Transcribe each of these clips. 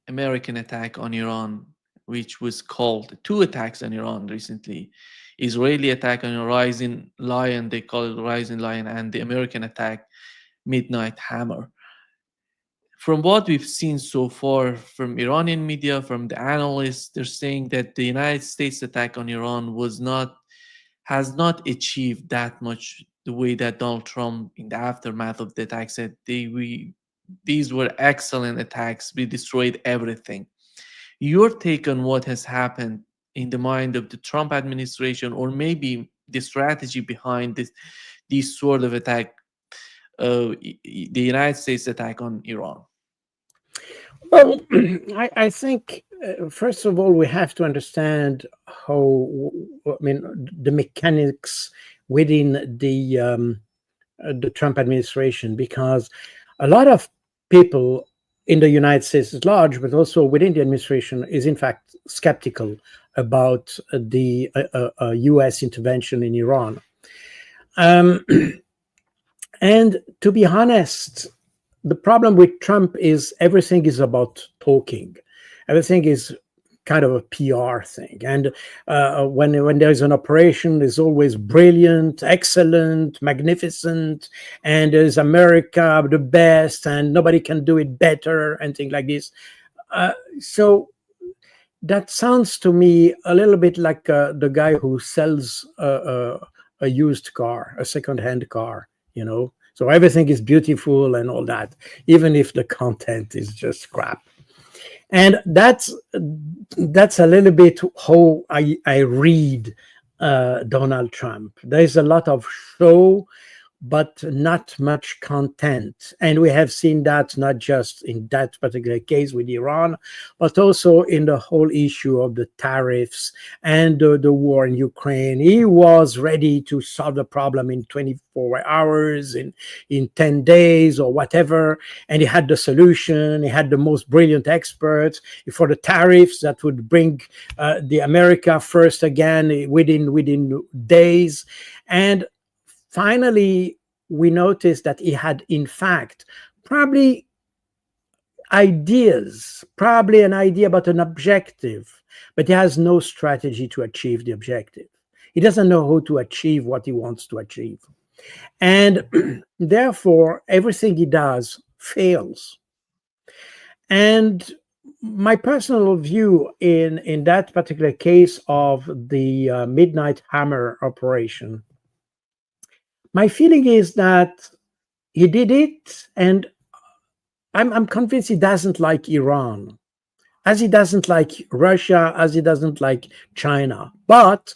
American attack on Iran, which was called two attacks on Iran recently. Israeli attack on a Rising Lion, they call it Rising Lion, and the American attack, Midnight Hammer. From what we've seen so far from Iranian media, from the analysts, they're saying that the United States attack on Iran has not achieved that much the way that Donald Trump in the aftermath of the attack said these were excellent attacks. We destroyed everything. Your take on what has happened in the mind of the Trump administration, or maybe the strategy behind this sort of attack, the United States attack on Iran? Well, I think, first of all, we have to understand the mechanics within the Trump administration, because a lot of people in the United States at large, but also within the administration, is in fact skeptical about the U.S. intervention in Iran. And to be honest, the problem with Trump is everything is about talking. Everything is kind of a PR thing. And when there's an operation, it's always brilliant, excellent, magnificent, and there's America the best, and nobody can do it better, and things like this. So that sounds to me a little bit like the guy who sells a used car, a second-hand car, So everything is beautiful and all that, even if the content is just crap. And that's a little bit how I read Donald Trump. There's a lot of show, but not much content. And we have seen that not just in that particular case with Iran, but also in the whole issue of the tariffs and the war in Ukraine. He was ready to solve the problem in 24 hours, in 10 days or whatever. And he had the solution. He had the most brilliant experts for the tariffs that would bring the America first again within days. And finally, we noticed that he had, in fact, probably an idea about an objective, but he has no strategy to achieve the objective. He doesn't know how to achieve what he wants to achieve. And therefore, everything he does fails. And my personal view in that particular case of the Midnight Hammer operation, my feeling is that he did it, and I'm convinced he doesn't like Iran, as he doesn't like Russia, as he doesn't like China. But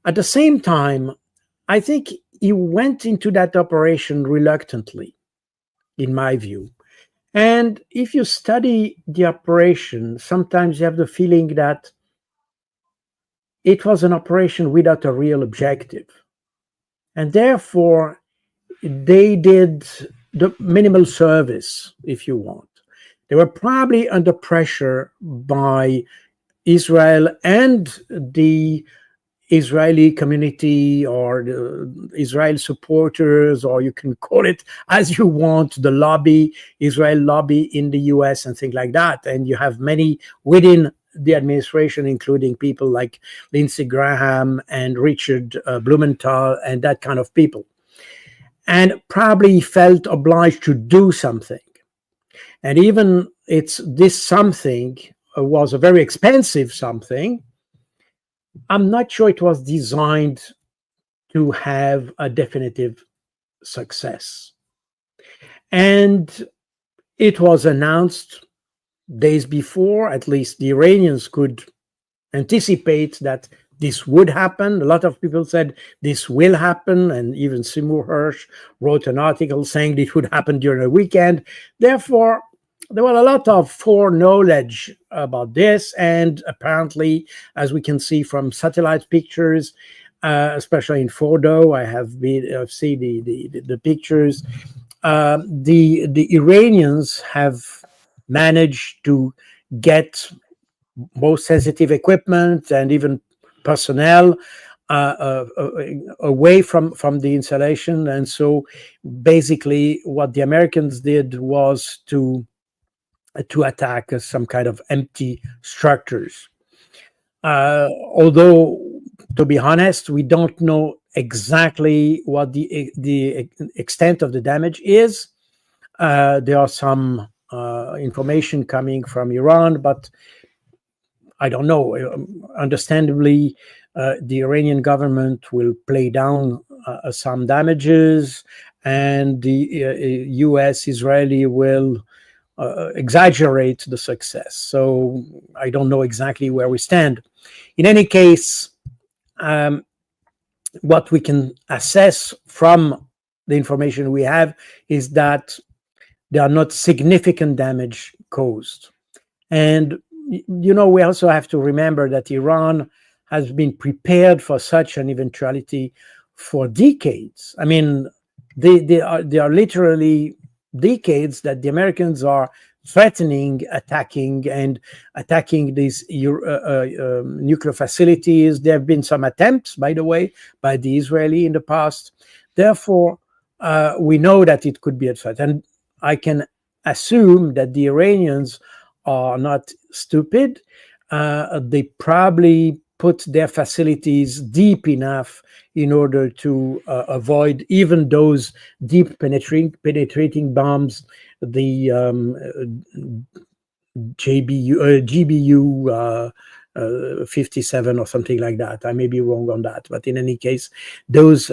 at the same time, I think he went into that operation reluctantly, in my view. And if you study the operation, sometimes you have the feeling that it was an operation without a real objective. And therefore, they did the minimal service, if you want. They were probably under pressure by Israel and the Israeli community, or the Israel supporters, or you can call it as you want, the lobby, Israel lobby in the US and things like that. And you have many within the administration, including people like Lindsey Graham and Richard Blumenthal and that kind of people, and probably felt obliged to do something. And even this something was a very expensive something. I'm not sure it was designed to have a definitive success. And it was announced days before. At least the Iranians could anticipate that this would happen. A lot of people said this will happen, and even Seymour Hersh wrote an article saying it would happen during the weekend. Therefore, there was a lot of foreknowledge about this, and apparently, as we can see from satellite pictures, especially in Fordo, I've seen the pictures. The Iranians have managed to get most sensitive equipment and even personnel away from the installation. And so basically what the Americans did was to to attack some kind of empty structures. Although, to be honest, we don't know exactly what the extent of the damage is. There are some information coming from Iran, but I don't know. Understandably, the Iranian government will play down some damages, and the U.S. Israeli will exaggerate the success. So I don't know exactly where we stand. In any case, what we can assess from the information we have is that there are not significant damage caused. And, we also have to remember that Iran has been prepared for such an eventuality for decades. I mean, they are literally decades that the Americans are threatening attacking these nuclear facilities. There have been some attempts, by the way, by the Israeli in the past. Therefore, we know that it could be a threat. And I can assume that the Iranians are not stupid. They probably put their facilities deep enough in order to avoid even those deep penetrating bombs, the GBU 57 or something like that. I may be wrong on that, but in any case, those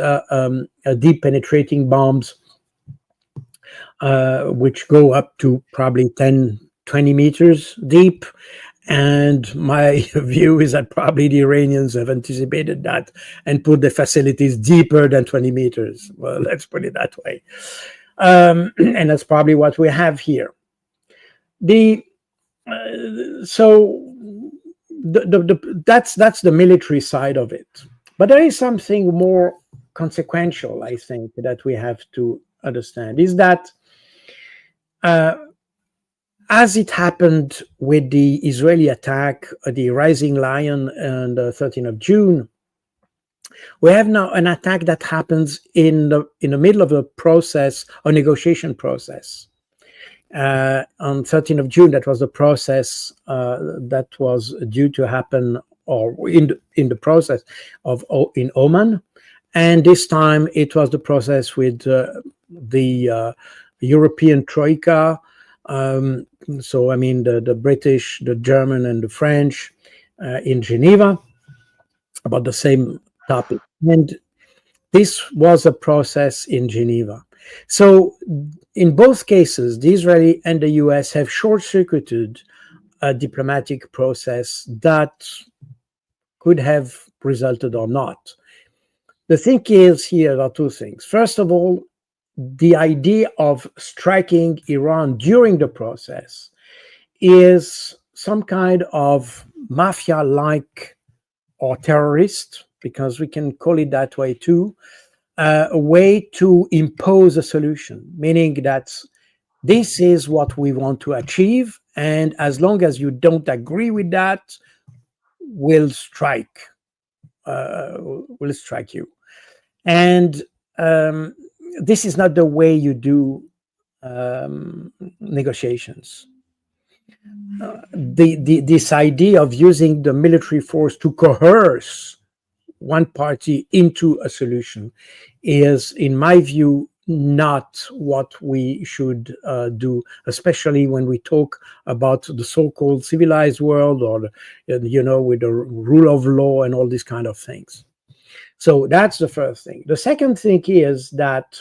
deep penetrating bombs, which go up to probably 10, 20 meters deep. And my view is that probably the Iranians have anticipated that and put the facilities deeper than 20 meters. Well, let's put it that way. And that's probably what we have here. That's the military side of it. But there is something more consequential, I think, that we have to understand, is that as it happened with the Israeli attack, the Rising Lion on the 13th of June, we have now an attack that happens in the middle of a process, a negotiation process. On 13th of June, that was the process that was due to happen, or in the process in Oman, and this time it was the process with the European Troika. So I mean the British, the German, and the French in Geneva about the same topic. And this was a process in Geneva. So in both cases, the Israeli and the US have short-circuited a diplomatic process that could have resulted or not. The thing is, here are two things. First of all, the idea of striking Iran during the process is some kind of mafia-like or terrorist, because we can call it that way too, a way to impose a solution, meaning that this is what we want to achieve, and as long as you don't agree with that, we'll strike you. And this is not the way you do negotiations. This idea of using the military force to coerce one party into a solution is, in my view, not what we should do, especially when we talk about the so-called civilized world, or with the rule of law and all these kind of things. So that's the first thing. The second thing is that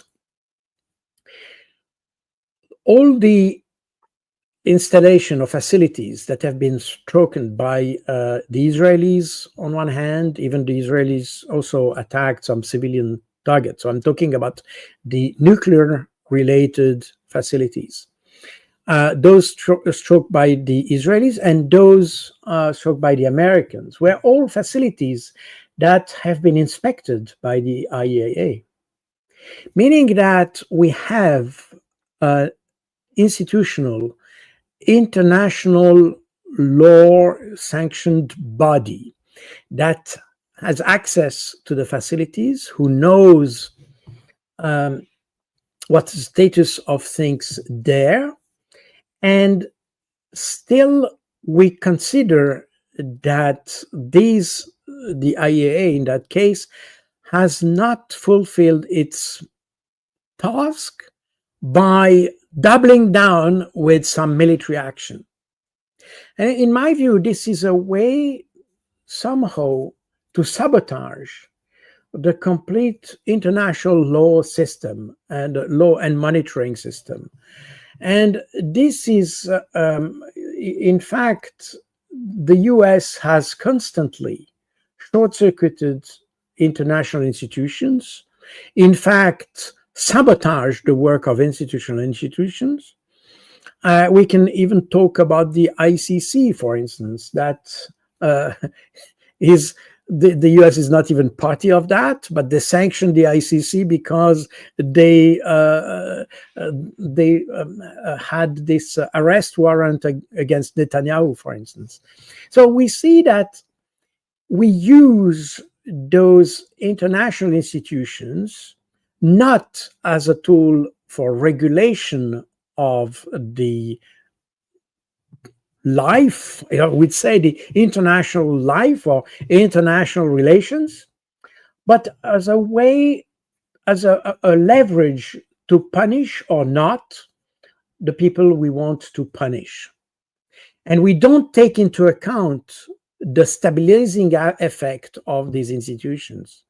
all the installation of facilities that have been struck by the Israelis on one hand, even the Israelis also attacked some civilian targets. So I'm talking about the nuclear-related facilities. Those struck by the Israelis and those struck by the Americans were all facilities that have been inspected by the IAEA, meaning that we have institutional, international law-sanctioned body that has access to the facilities, who knows what's the status of things there, and still we consider that the IAEA in that case has not fulfilled its task by doubling down with some military action. And in my view, this is a way somehow to sabotage the complete international law system and law and monitoring system. And this is, in fact, the US has constantly short circuited international institutions, in fact, sabotaged the work of institutions. We can even talk about the ICC, for instance, that is the US is not even party of that, but they sanctioned the ICC because they had this arrest warrant against Netanyahu, for instance. So we see that we use those international institutions not as a tool for regulation of the life, we'd say the international life or international relations, but as a way, as a leverage to punish or not the people we want to punish. And we don't take into account the stabilizing effect of these institutions,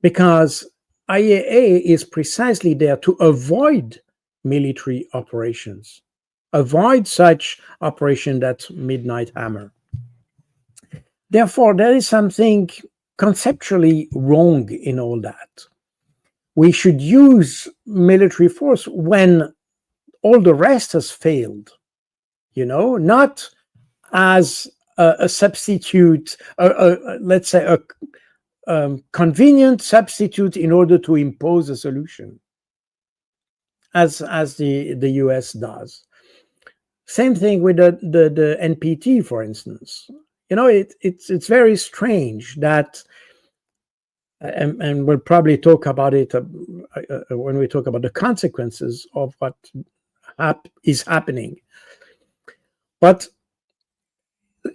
because IAEA is precisely there to avoid military operations, avoid such operation that Midnight Hammer. Therefore, there is something conceptually wrong in all that. We should use military force when all the rest has failed, not as a substitute, let's say a convenient substitute in order to impose a solution, as the US does. Same thing with the NPT, for instance. It's very strange that, and we'll probably talk about it when we talk about the consequences of what is happening. But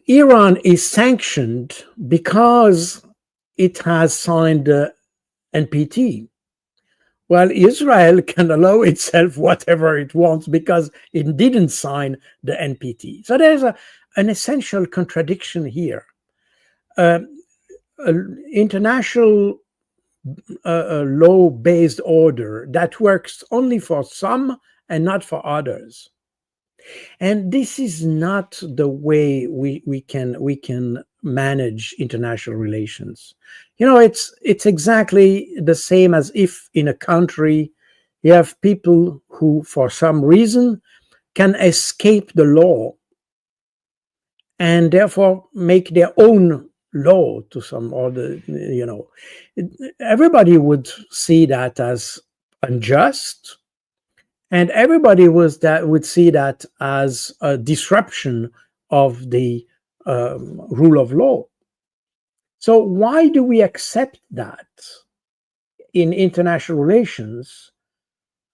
Iran is sanctioned because it has signed the NPT. Well, Israel can allow itself whatever it wants because it didn't sign the NPT. So there's an essential contradiction here. International law-based order that works only for some and not for others. And this is not the way we can manage international relations. It's exactly the same as if in a country you have people who, for some reason, can escape the law and therefore make their own law to some other, everybody would see that as unjust. And everybody would see that as a disruption of the rule of law. So why do we accept that in international relations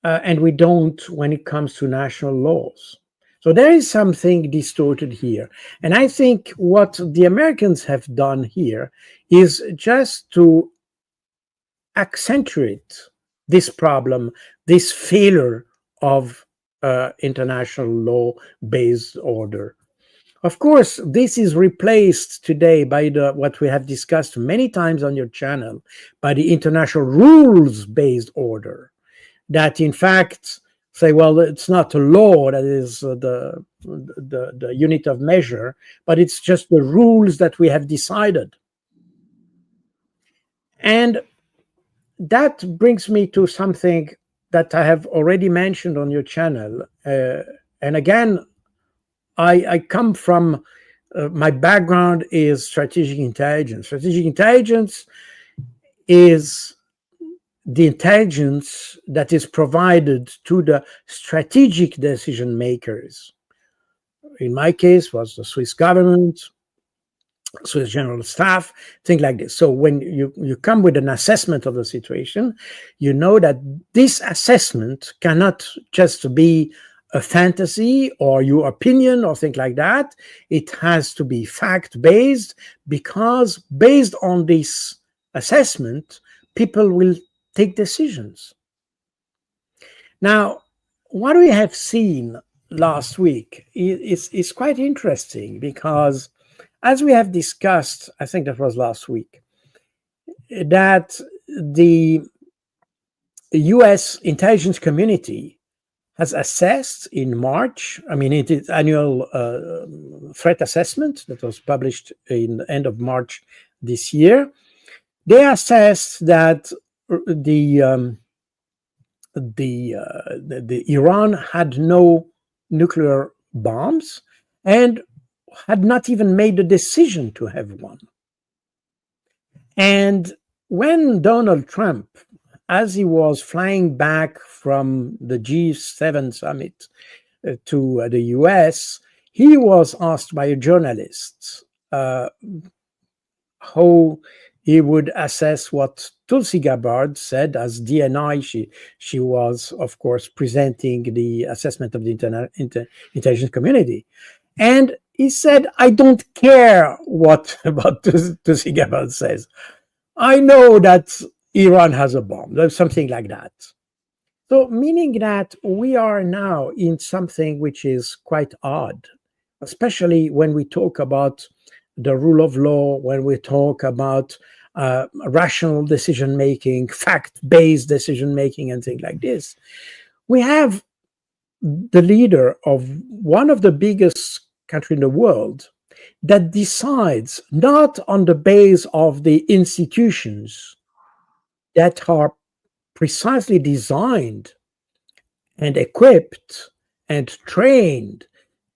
and we don't when it comes to national laws? So there is something distorted here. And I think what the Americans have done here is just to accentuate this problem, this failure of international law-based order. Of course, this is replaced today by what we have discussed many times on your channel, by the international rules-based order, that in fact say, well, it's not a law that is the unit of measure, but it's just the rules that we have decided. And that brings me to something that I have already mentioned on your channel. And again, I come from, my background is strategic intelligence. Strategic intelligence is the intelligence that is provided to the strategic decision makers. In my case, was the Swiss government, Swiss General Staff, things like this. So when you come with an assessment of the situation, you know that this assessment cannot just be a fantasy or your opinion or things like that. It has to be fact based, because based on this assessment, people will take decisions. Now, what we have seen last week is quite interesting, because as we have discussed, I think that was last week, that the US intelligence community has assessed in March, I mean, it is annual threat assessment that was published in the end of March this year. They assessed that the Iran had no nuclear bombs and had not even made a decision to have one. And when Donald Trump, as he was flying back from the G7 summit to the US, he was asked by a journalist how he would assess what Tulsi Gabbard said as DNI. She was, of course, presenting the assessment of the intelligence community. And he said, I don't care what about Tulsi Gabbard says. I know that Iran has a bomb, there's something like that. So, meaning that we are now in something which is quite odd, especially when we talk about the rule of law, when we talk about rational decision making, fact-based decision making, and things like this. We have the leader of one of the biggest countries in the world that decides not on the base of the institutions that are precisely designed and equipped and trained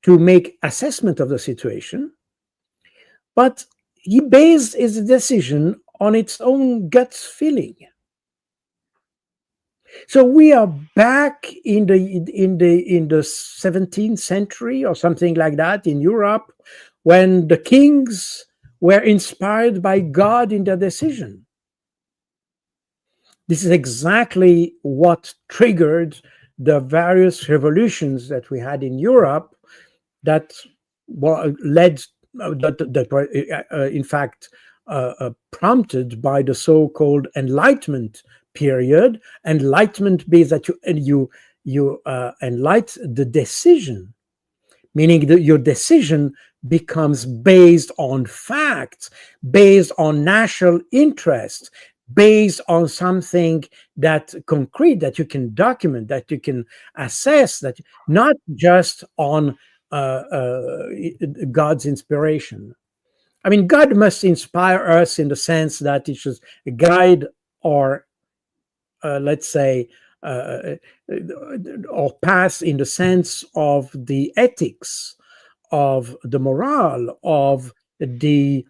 to make assessment of the situation, but he based his decision on its own gut feeling. So we are back in the 17th century or something like that in Europe, when the kings were inspired by God in their decision. This is exactly what triggered the various revolutions that we had in Europe that led, that were in fact prompted by the so-called Enlightenment period. Enlightenment means that you enlight the decision, meaning that your decision becomes based on facts, based on national interest, based on something that concrete, that you can document, that you can assess, that not just on God's inspiration. I mean, God must inspire us in the sense that it should guide our, let's say, or pass in the sense of the ethics, of the morale, of the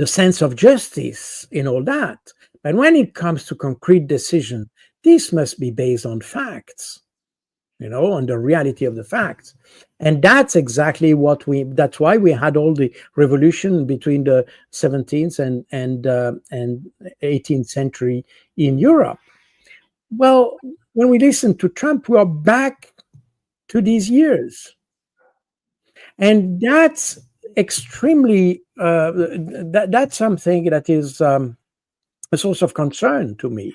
sense of justice in all that. But when it comes to concrete decision, this must be based on facts, on the reality of the facts. And that's exactly that's why we had all the revolution between the 17th and 18th century in Europe. Well, when we listen to Trump, we are back to these years. And that's extremely, that's something that is a source of concern to me.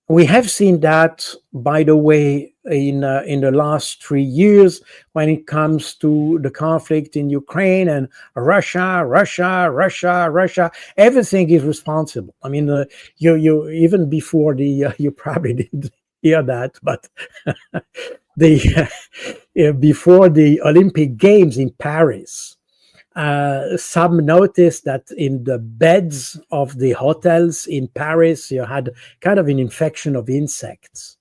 We have seen that, by the way, in the last 3 years, when it comes to the conflict in Ukraine and Russia. Everything is responsible. I mean, you even before the you probably didn't hear that, but before the Olympic Games in Paris. Some noticed that in the beds of the hotels in Paris, you had kind of an infection of insects.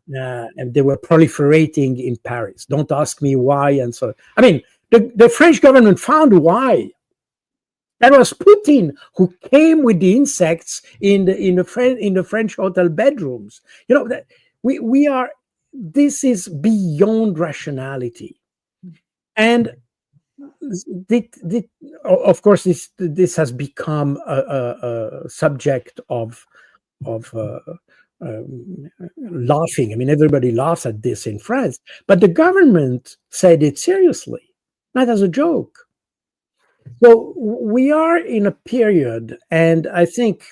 And they were proliferating in Paris. Don't ask me why. And so, I mean, the French government found why. That was Putin who came with the insects in the French hotel bedrooms. That we are. This is beyond rationality, and of course, this has become a subject of laughing. I mean, everybody laughs at this in France, but the government said it seriously, not as a joke. So we are in a period, and I think,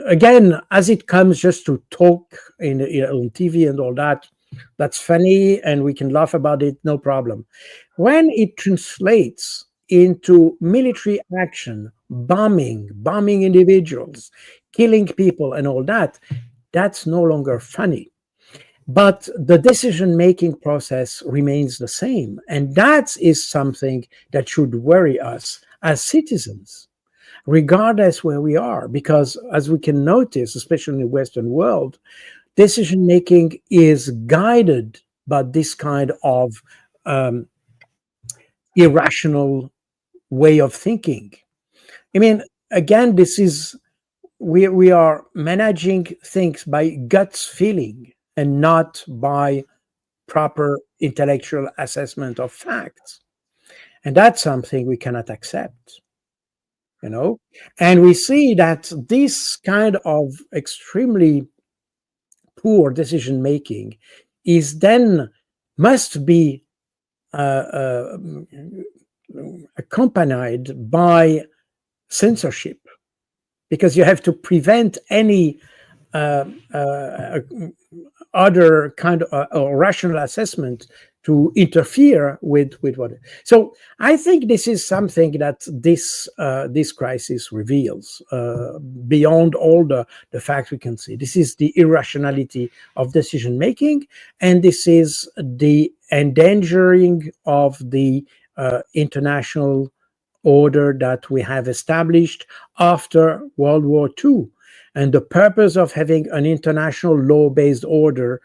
again, as it comes just to talk on TV and all that, that's funny, and we can laugh about it, no problem. When it translates into military action, bombing individuals, killing people, and all that, that's no longer funny. But the decision making process remains the same. And that is something that should worry us as citizens, regardless where we are. Because as we can notice, especially in the Western world, decision making is guided by this kind of um, irrational way of thinking. I mean, again, this is we are managing things by guts feeling and not by proper intellectual assessment of facts. And that's something we cannot accept, you know. And we see that this kind of extremely poor decision making is then must be uh, uh, accompanied by censorship, because you have to prevent any uh, uh, other kind of rational assessment to interfere with what. So I think this is something that this crisis reveals beyond all the facts we can see. This is the irrationality of decision making, and this is the endangering of the international order that we have established after World War II. And the purpose of having an international law-based order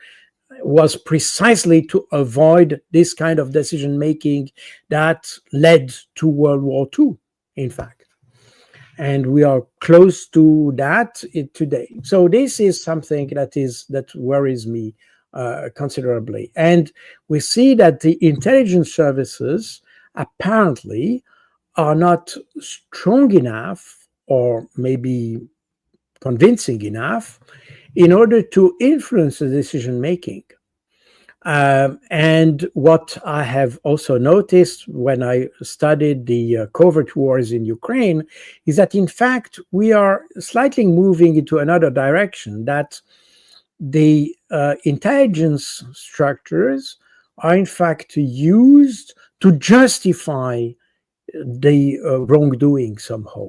was precisely to avoid this kind of decision making that led to World War II, in fact. And we are close to that today. So this is something that worries me considerably. And we see that the intelligence services apparently are not strong enough, or maybe convincing enough, in order to influence the decision making. And what I have also noticed when I studied the covert wars in Ukraine is that, in fact, we are slightly moving into another direction, that the intelligence structures are, in fact, used to justify the wrongdoing somehow.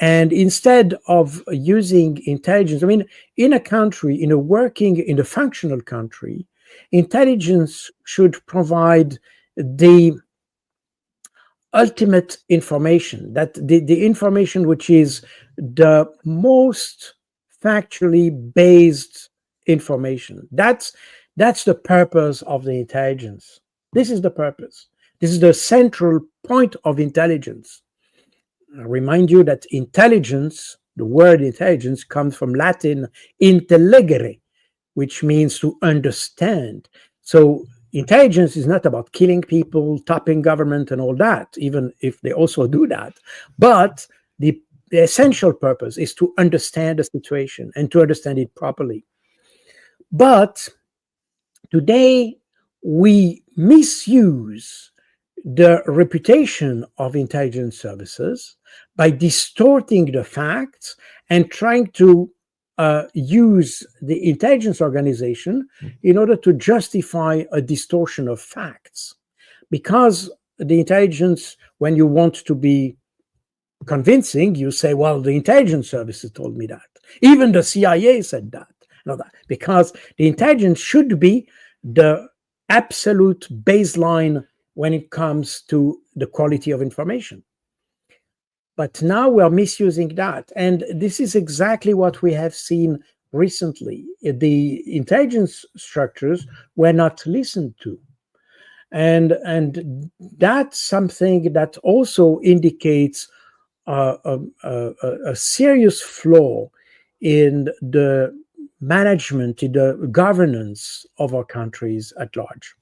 And instead of using intelligence, I mean, in a country, in a functional country, intelligence should provide the ultimate information, that the information which is the most factually based information. That's the purpose of the intelligence. This is the purpose. This is the central point of intelligence. I remind you that intelligence, the word intelligence, comes from Latin intellegere, which means to understand. So intelligence is not about killing people, topping government, and all that, even if they also do that. But the essential purpose is to understand the situation and to understand it properly. But today we misuse the reputation of intelligence services by distorting the facts and trying to use the intelligence organization in order to justify a distortion of facts. Because the intelligence, when you want to be convincing, you say, well, the intelligence services told me that. Even the CIA said that. No, that. Because the intelligence should be the absolute baseline when it comes to the quality of information. But now we are misusing that. And this is exactly what we have seen recently. The intelligence structures were not listened to. And that's something that also indicates a serious flaw in the management, in the governance of our countries at large.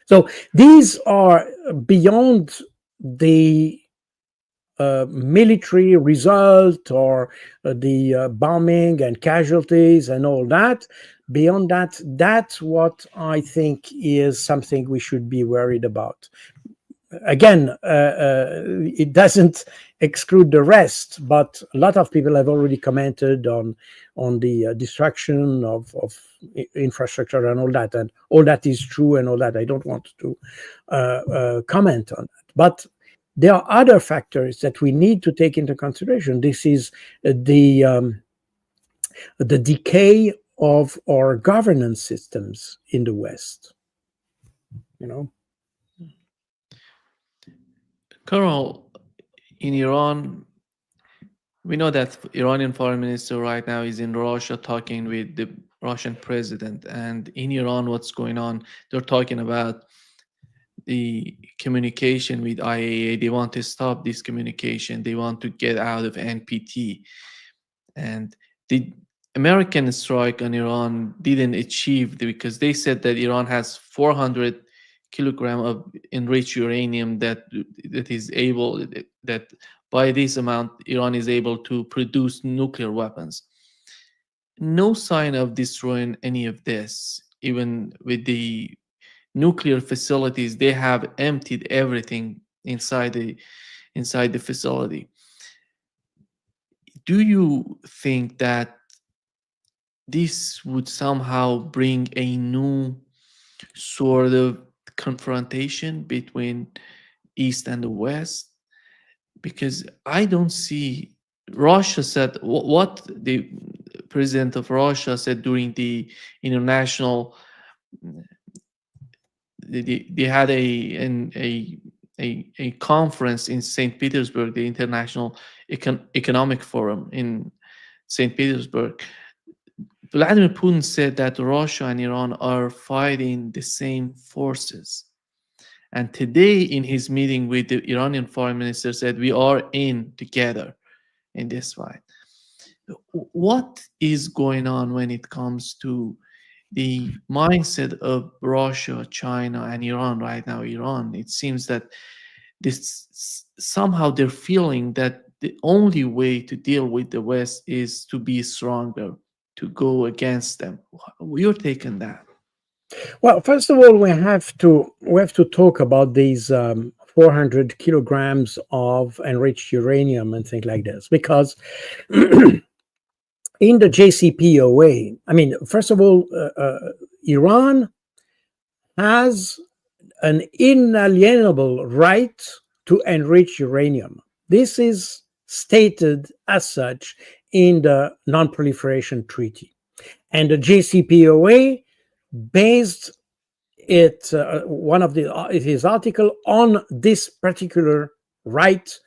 So these are beyond the military result or the bombing and casualties and all that. Beyond that, that's what I think is something we should be worried about. Again, it doesn't exclude the rest, but a lot of people have already commented on the destruction of infrastructure and all that is true and all that. I don't want to comment on that, but there are other factors that we need to take into consideration. This is the decay of our governance systems in the West. You know. Carol, in Iran, we know that Iranian foreign minister right now is in Russia talking with the Russian president. And in Iran, what's going on? They're talking about the communication with IAEA. They want to stop this communication. They want to get out of NPT. And the American strike on Iran didn't achieve because they said that Iran has 400 kilogram of enriched uranium that is able, that by this amount Iran is able to produce nuclear weapons. No sign of destroying any of this. Even with the nuclear facilities, they have emptied everything inside the facility. Do you think that this would somehow bring a new sort of confrontation between East and the West? Because I don't see. Russia said what the president of Russia said during the international. They had a conference in St. Petersburg, the International Economic Forum in St. Petersburg. Vladimir Putin said that Russia and Iran are fighting the same forces. And today, in his meeting with the Iranian foreign minister, said we are in together in this fight. What is going on when it comes to the mindset of Russia, China, and Iran right now? Iran, it seems that this somehow they're feeling that the only way to deal with the West is to be stronger, to go against them. Your take on that? Well, first of all, we have to talk about these 400 kilograms of enriched uranium and things like this, because in the JCPOA, I mean, first of all, Iran has an inalienable right to enrich uranium. This is stated as such in the Non-Proliferation Treaty. And the JCPOA based his article on this particular right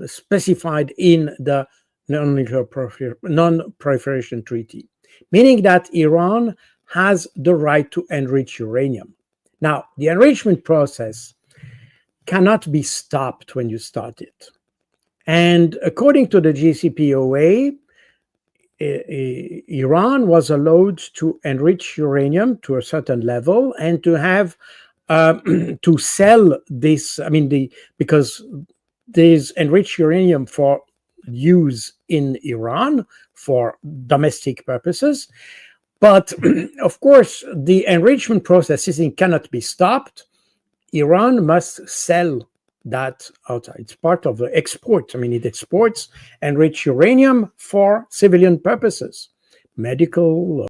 specified in the Non-Proliferation Treaty, meaning that Iran has the right to enrich uranium. Now, the enrichment process cannot be stopped when you start it. And according to the JCPOA, Iran was allowed to enrich uranium to a certain level and to have to sell this. I mean, because there's enriched uranium for use in Iran for domestic purposes. But of course, the enrichment process cannot be stopped. Iran must sell that outside. It's part of the export. I mean, it exports enriched uranium for civilian purposes, medical,